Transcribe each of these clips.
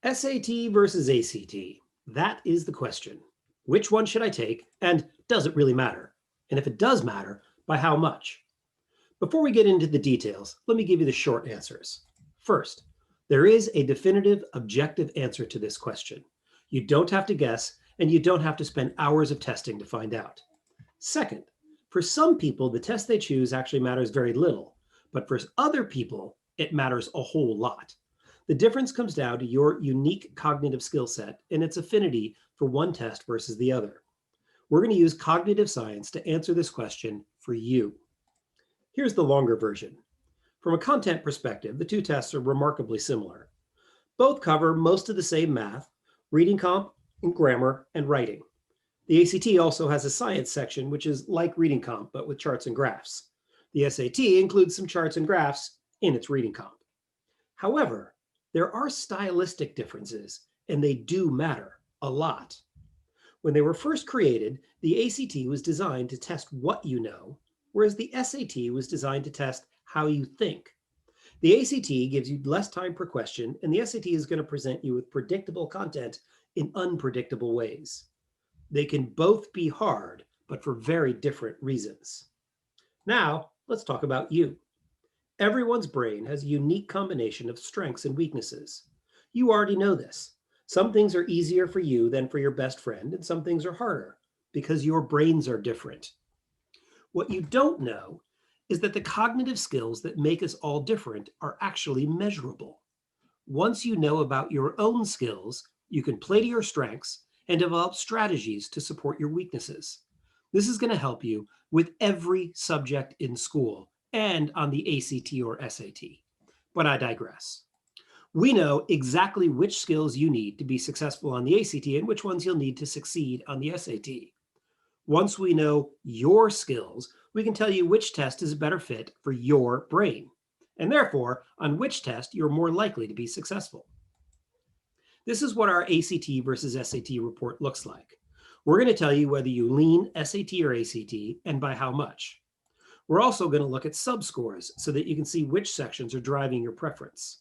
SAT versus ACT. That is the question. Which one should I take, and does it really matter? And if it does matter, by how much? Before we get into the details, let me give you the short answers. First, there is a definitive, objective answer to this question. You don't have to guess, and you don't have to spend hours of testing to find out. Second, for some people, the test they choose actually matters very little, but for other people, it matters a whole lot. The difference comes down to your unique cognitive skill set and its affinity for one test versus the other. We're going to use cognitive science to answer this question for you. Here's the longer version. From a content perspective, the two tests are remarkably similar. Both cover most of the same math, reading comp, and grammar, and writing. The ACT also has a science section, which is like reading comp, but with charts and graphs. The SAT includes some charts and graphs in its reading comp. However, there are stylistic differences, and they do matter a lot. When they were first created, the ACT was designed to test what you know, whereas the SAT was designed to test how you think. The ACT gives you less time per question, and the SAT is going to present you with predictable content in unpredictable ways. They can both be hard, but for very different reasons. Now, let's talk about you. Everyone's brain has a unique combination of strengths and weaknesses. You already know this. Some things are easier for you than for your best friend, and some things are harder because your brains are different. What you don't know is that the cognitive skills that make us all different are actually measurable. Once you know about your own skills, you can play to your strengths and develop strategies to support your weaknesses. This is going to help you with every subject in school and on the ACT or SAT. But I digress. We know exactly which skills you need to be successful on the ACT and which ones you'll need to succeed on the SAT. Once we know your skills, we can tell you which test is a better fit for your brain, and therefore on which test you're more likely to be successful. This is what our ACT versus SAT report looks like. We're going to tell you whether you lean SAT or ACT and by how much. We're also going to look at subscores so that you can see which sections are driving your preference.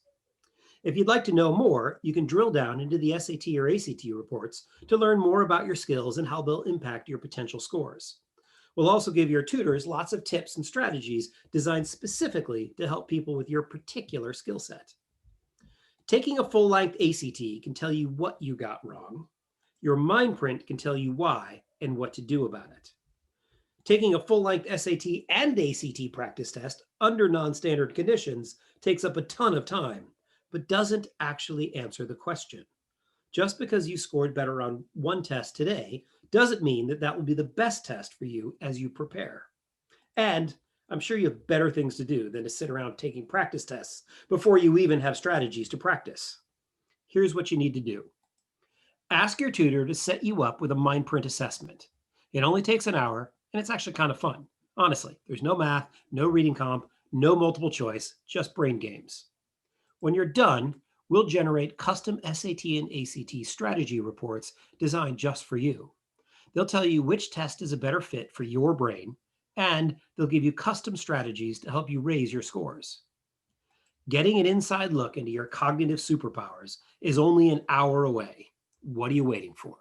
If you'd like to know more, you can drill down into the SAT or ACT reports to learn more about your skills and how they'll impact your potential scores. We'll also give your tutors lots of tips and strategies designed specifically to help people with your particular skill set. Taking a full-length ACT can tell you what you got wrong. Your mind print can tell you why and what to do about it. Taking a full-length SAT and ACT practice test under non-standard conditions takes up a ton of time, but doesn't actually answer the question. Just because you scored better on one test today doesn't mean that that will be the best test for you as you prepare. And I'm sure you have better things to do than to sit around taking practice tests before you even have strategies to practice. Here's what you need to do. Ask your tutor to set you up with a mind print assessment. It only takes an hour, and it's actually kind of fun. Honestly, there's no math, no reading comp, no multiple choice, just brain games. When you're done, we'll generate custom SAT and ACT strategy reports designed just for you. They'll tell you which test is a better fit for your brain, and they'll give you custom strategies to help you raise your scores. Getting an inside look into your cognitive superpowers is only an hour away. What are you waiting for?